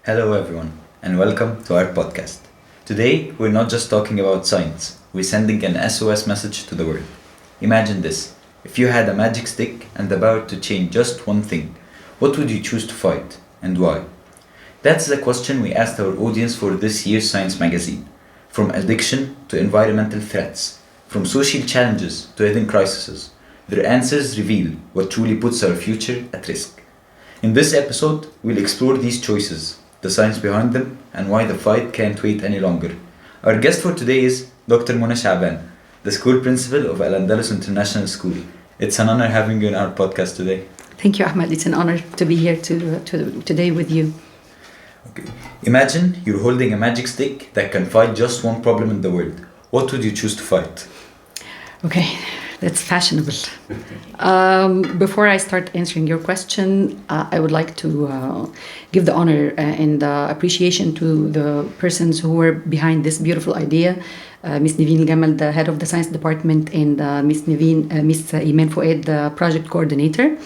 Hello, everyone, and welcome to our podcast. Today, we're not just talking about science, we're sending an SOS message to the world. Imagine this: if you had a magic stick and the power to change just one thing, what would you choose to fight and why? That's the question we asked our audience for this year's Science magazine. From addiction to environmental threats, from social challenges to hidden crises, their answers reveal what truly puts our future at risk. In this episode, we'll explore these choices, the science behind them, and why the fight can't wait any longer. Our guest for today is Dr. Shaaban, the school principal of Al-Andalus International School. It's an honor having you on our podcast today. Thank you, Ahmed. It's an honor to be here today with you. Okay. Imagine you're holding a magic stick that can fight just one problem in the world. What would you choose to fight? Okay, that's fashionable. Before I start answering your question, I would like to give the honor and appreciation to the persons who were behind this beautiful idea. Miss Niveen Gamal, the head of the science department, and Miss Iman Fouad, the project coordinator.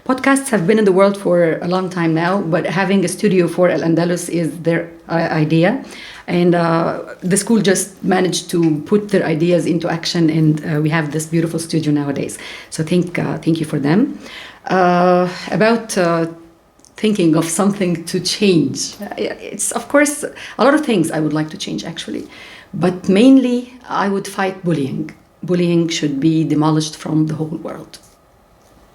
Podcasts have been in the world for a long time now, but having a studio for Al-Andalus is their idea. And the school just managed to put their ideas into action, and we have this beautiful studio nowadays. So thank you for them. About thinking of something to change. It's, of course, a lot of things I would like to change, actually. But mainly, I would fight bullying. Bullying should be demolished from the whole world.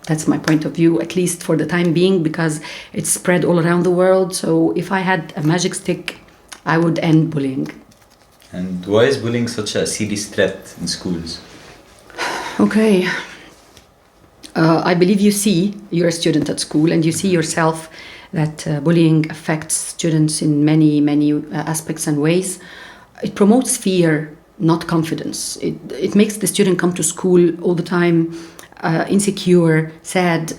That's my point of view, at least for the time being, because it's spread all around the world. So if I had a magic stick, I would end bullying. And why is bullying such a serious threat in schools? Okay. I believe you're a student at school, and you see yourself that bullying affects students in many, many aspects and ways. It promotes fear, not confidence. It makes the student come to school all the time insecure, sad.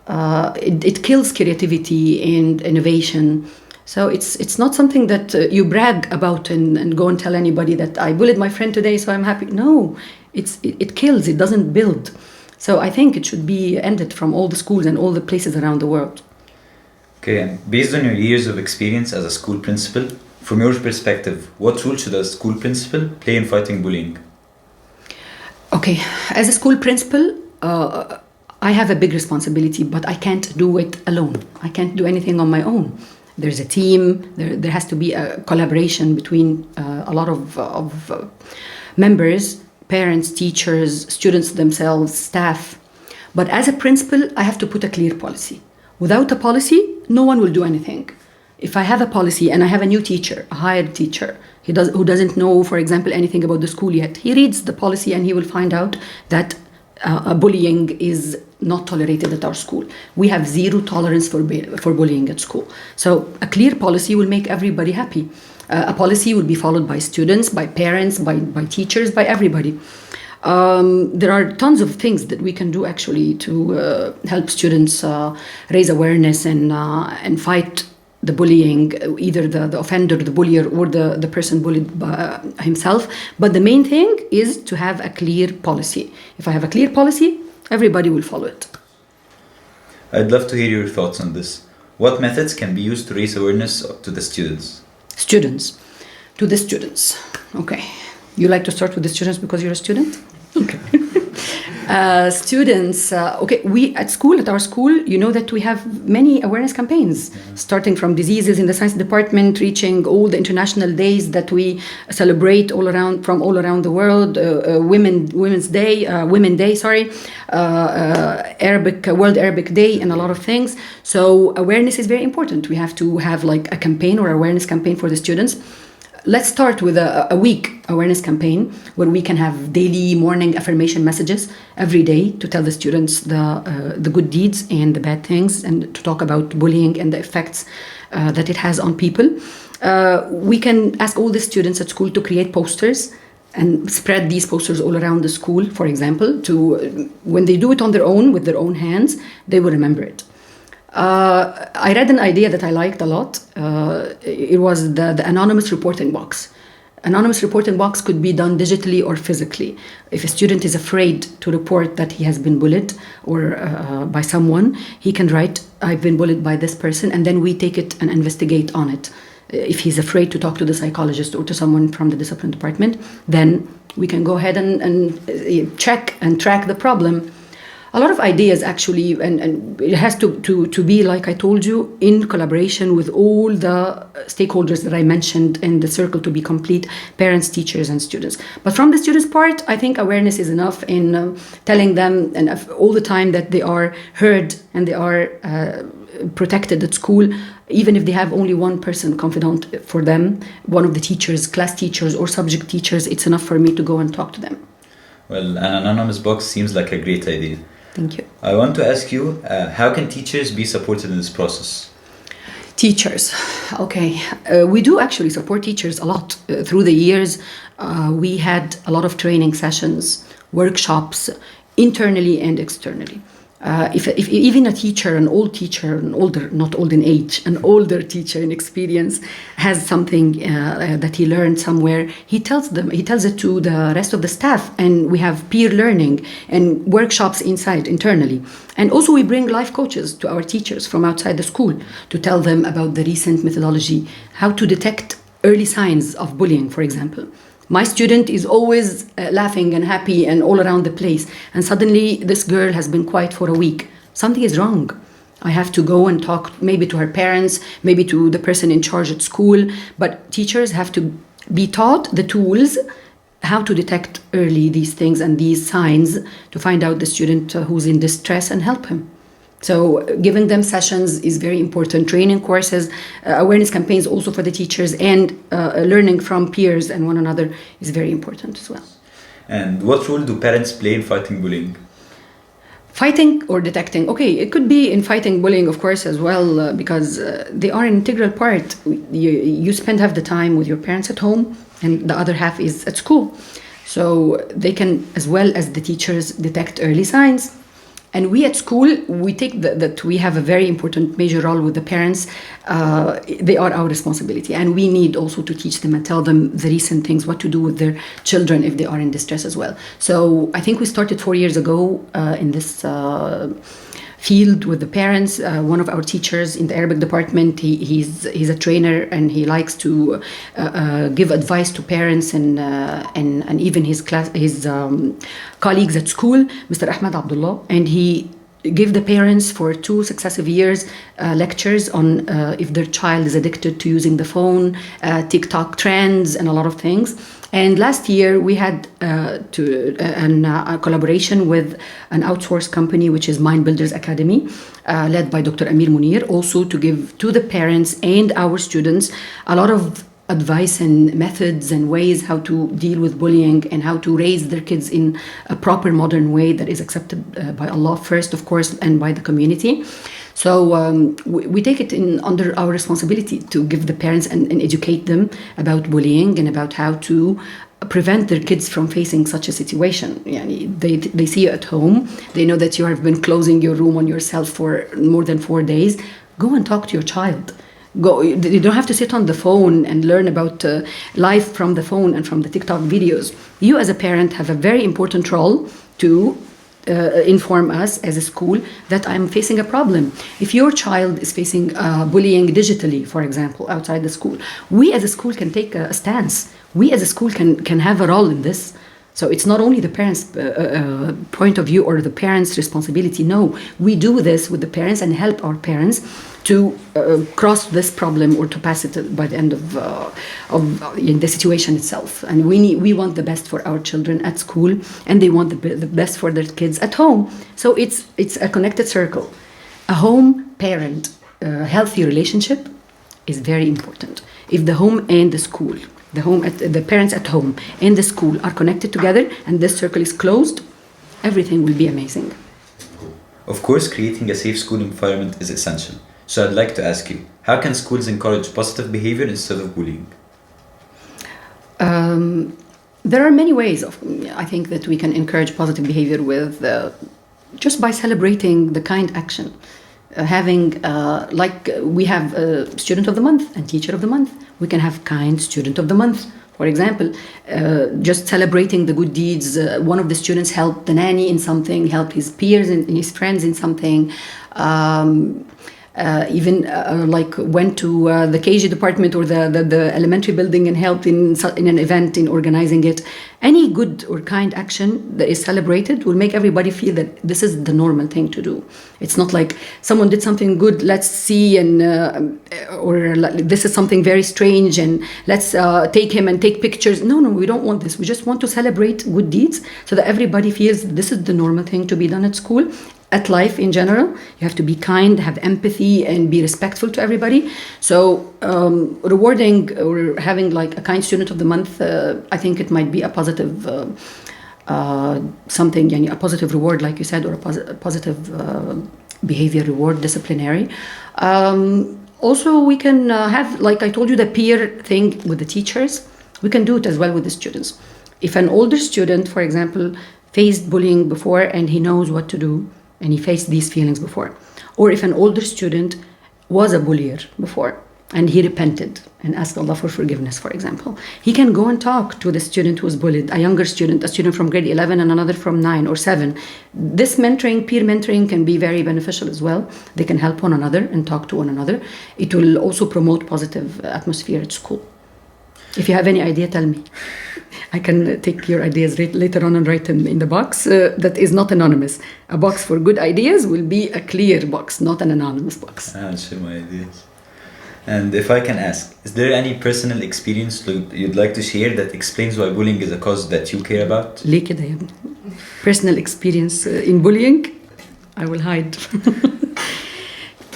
It kills creativity and innovation. So it's not something that you brag about and go and tell anybody that I bullied my friend today, so I'm happy. No, it kills. It doesn't build. So I think it should be ended from all the schools and all the places around the world. Okay, and based on your years of experience as a school principal, from your perspective, what role should a school principal play in fighting bullying? Okay, as a school principal, I have a big responsibility, but I can't do it alone. I can't do anything on my own. There's a team. There has to be a collaboration between a lot of members, parents, teachers, students themselves, staff. But as a principal, I have to put a clear policy. Without a policy, no one will do anything. If I have a policy and I have a new teacher, a hired teacher, who doesn't know, for example, anything about the school yet, he reads the policy and he will find out that bullying is not tolerated at our school. We have zero tolerance for bullying at school. So a clear policy will make everybody happy. A policy will be followed by students, by parents, by teachers, by everybody. There are tons of things that we can do actually to help students raise awareness and fight the bullying, either the offender, the bullier, or the person bullied by himself. But the main thing is to have a clear policy. If I have a clear policy, everybody will follow it. I'd love to hear your thoughts on this. What methods can be used to raise awareness to the students? To the students. Okay. You like to start with the students because you're a student? Okay. Students, we at our school, you know that we have many awareness campaigns, starting from diseases in the science department, reaching all the international days that we celebrate all around the world, Women's Day, World Arabic Day, and a lot of things. So awareness is very important. We have to have like a campaign or awareness campaign for the students. Let's start with a week awareness campaign where we can have daily morning affirmation messages every day to tell the students the good deeds and the bad things, and to talk about bullying and the effects that it has on people. We can ask all the students at school to create posters and spread these posters all around the school, for example, to when they do it on their own with their own hands, they will remember it. I read an idea that I liked a lot. It was the anonymous reporting box. anonymous reporting box could be done digitally or physically. If a student is afraid to report that he has been bullied or by someone, he can write, "I've been bullied by this person," and then we take it and investigate on it. If he's afraid to talk to the psychologist or to someone from the discipline department, then we can go ahead and check and track the problem. A lot of ideas actually, and it has to be, like I told you, in collaboration with all the stakeholders that I mentioned in the circle to be complete: parents, teachers, and students. But from the students' part, I think awareness is enough in telling them and all the time that they are heard and they are protected at school. Even if they have only one person confidant for them, one of the teachers, class teachers or subject teachers, it's enough for me to go and talk to them. Well, an anonymous box seems like a great idea. Thank you. I want to ask you, how can teachers be supported in this process? Teachers, okay. We do actually support teachers a lot. Through the years, we had a lot of training sessions, workshops, internally and externally. If even a teacher, an older, not old in age, an older teacher in experience has something that he learned somewhere, he tells it to the rest of the staff, and we have peer learning and workshops internally. And also we bring life coaches to our teachers from outside the school to tell them about the recent methodology, how to detect early signs of bullying, for example. My student is always laughing and happy and all around the place. And suddenly this girl has been quiet for a week. Something is wrong. I have to go and talk maybe to her parents, maybe to the person in charge at school. But teachers have to be taught the tools how to detect early these things and these signs to find out the student who's in distress and help him. So giving them sessions is very important. Training courses, awareness campaigns also for the teachers, and learning from peers and one another is very important as well. And what role do parents play in fighting bullying? Fighting or detecting? Okay, it could be in fighting bullying, of course, as well, because they are an integral part. You spend half the time with your parents at home and the other half is at school. So they can, as well as the teachers, detect early signs. And we at school, we take that we have a very important major role with the parents. They are our responsibility. And we need also to teach them and tell them the recent things, what to do with their children if they are in distress as well. So I think we started 4 years ago in this field with the parents. One of our teachers in the Arabic department, he's a trainer and he likes to give advice to parents and even his colleagues at school, Mr. Ahmed Abdullah, and he gave the parents for 2 successive years lectures on if their child is addicted to using the phone, TikTok trends, and a lot of things. And last year we had a collaboration with an outsourced company, which is Mind Builders Academy, led by Dr. Amir Munir, also to give to the parents and our students a lot of advice and methods and ways how to deal with bullying and how to raise their kids in a proper modern way that is accepted by Allah first, of course, and by the community. So we take it under our responsibility to give the parents and educate them about bullying and about how to prevent their kids from facing such a situation. They see you at home, they know that you have been closing your room on yourself for more than 4 days. Go and talk to your child. You don't have to sit on the phone and learn about life from the phone and from the TikTok videos. You as a parent have a very important role to inform us as a school that I'm facing a problem. If your child is facing bullying digitally, for example, outside the school, we as a school can take a stance. We as a school can have a role in this. So it's not only the parents' point of view or the parents' responsibility. No, we do this with the parents and help our parents to cross this problem or to pass it by the end of the situation itself. And we want the best for our children at school, and they want the best for their kids at home. So it's a connected circle. A home-parent healthy relationship is very important. If the home and the school, the parents at home and the school are connected together and this circle is closed, everything will be amazing. Of course, creating a safe school environment is essential. So I'd like to ask you, how can schools encourage positive behavior instead of bullying? There are many ways I think that we can encourage positive behavior with just by celebrating the kind action. Having like we have Student of the Month and Teacher of the Month. We can have kind Student of the Month For example, just celebrating the good deeds. One of the students helped the nanny in something, helped his peers and his friends in something. Even like went to the KG department or the elementary building and helped in an event in organizing it. Any good or kind action that is celebrated will make everybody feel that this is the normal thing to do. It's not like someone did something good, let's see, and or this is something very strange and let's take him and take pictures. No, we don't want this. We just want to celebrate good deeds so that everybody feels this is the normal thing to be done at school. At life in general, you have to be kind, have empathy, and be respectful to everybody. So rewarding or having like a kind student of the month, I think it might be a positive something, yani a positive reward, like you said, or a positive behavior reward, disciplinary. Also, we can have, like I told you, the peer thing with the teachers. We can do it as well with the students. If an older student, for example, faced bullying before and he knows what to do, and he faced these feelings before. Or if an older student was a bullier before and he repented and asked Allah for forgiveness, for example, he can go and talk to the student who was bullied, a younger student, a student from grade 11 and another from 9 or 7. This mentoring, peer mentoring, can be very beneficial as well. They can help one another and talk to one another. It will also promote positive atmosphere at school. If you have any idea, tell me. I can take your ideas later on and write them in the box that is not anonymous. A box for good ideas will be a clear box, not an anonymous box. I'll share my ideas. And if I can ask, is there any personal experience you'd like to share that explains why bullying is a cause that you care about? ليه كده يا ابني? Personal experience in bullying, I will hide.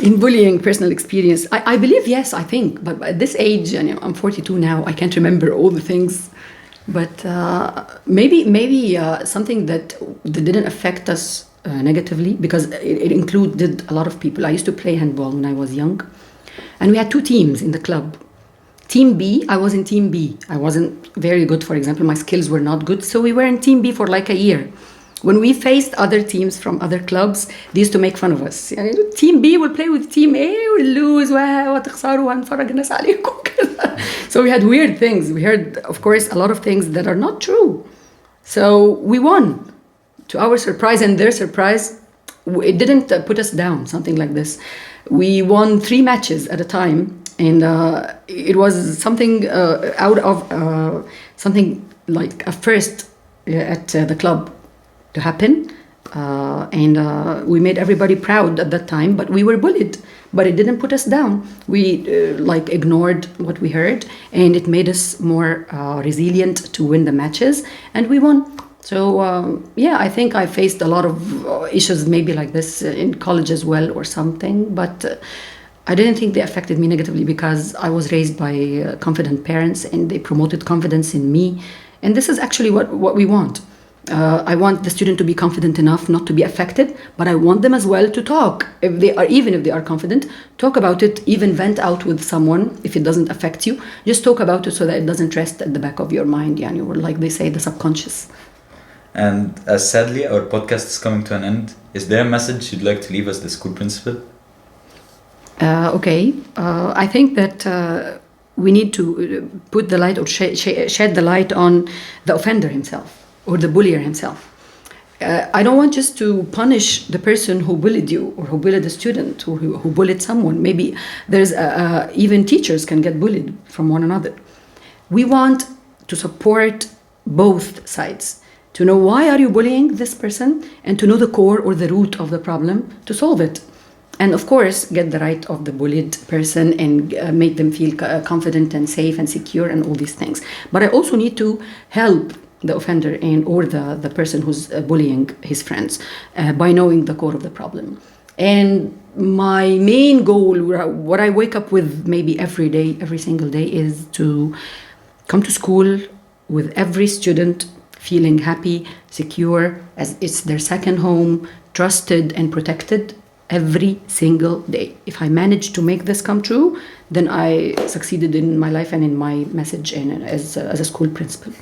In bullying, personal experience, I believe yes, I think. But at this age, and I'm 42 now, I can't remember all the things. But maybe something that didn't affect us negatively, because it included a lot of people. I used to play handball when I was young. And we had 2 teams in the club. Team B, I was in Team B. I wasn't very good, for example. My skills were not good. So we were in Team B for like a year. When we faced other teams from other clubs, they used to make fun of us. Team B will play with Team A, we'll lose, وتخسروا وهنفرج الناس عليكم. So we had weird things. We heard, of course, a lot of things that are not true. So we won. To our surprise and their surprise, it didn't put us down, something like this. We won 3 matches at a time. And it was something out of something like a first at the club to happen, and we made everybody proud at that time, but we were bullied, but it didn't put us down. We like ignored what we heard, and it made us more resilient to win the matches, and we won. So yeah, I think I faced a lot of issues maybe like this in college as well or something, but I didn't think they affected me negatively because I was raised by confident parents and they promoted confidence in me, and this is actually what we want. I want the student to be confident enough not to be affected, but I want them as well to talk. Even if they are confident, talk about it, even vent out with someone if it doesn't affect you. Just talk about it so that it doesn't rest at the back of your mind, yani, or like they say, the subconscious. And as sadly our podcast is coming to an end, is there a message you'd like to leave as the school principal? Okay. I think that we need to put the light or shed the light on the offender himself, or the bullier himself. I don't want just to punish the person who bullied you or who bullied a student or who bullied someone. Maybe there's even teachers can get bullied from one another. We want to support both sides, to know why are you bullying this person and to know the core or the root of the problem to solve it. And of course, get the right of the bullied person and make them feel confident and safe and secure and all these things. But I also need to help the offender or the person who's bullying his friends by knowing the core of the problem. And my main goal, what I wake up with maybe every single day, is to come to school with every student feeling happy, secure, as it's their second home, trusted and protected every single day. If I manage to make this come true, then I succeeded in my life and in my message and as a school principal.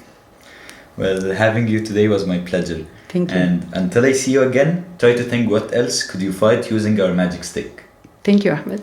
Well, having you today was my pleasure. Thank you. And until I see you again, try to think what else could you fight using our magic stick. Thank you, Ahmed.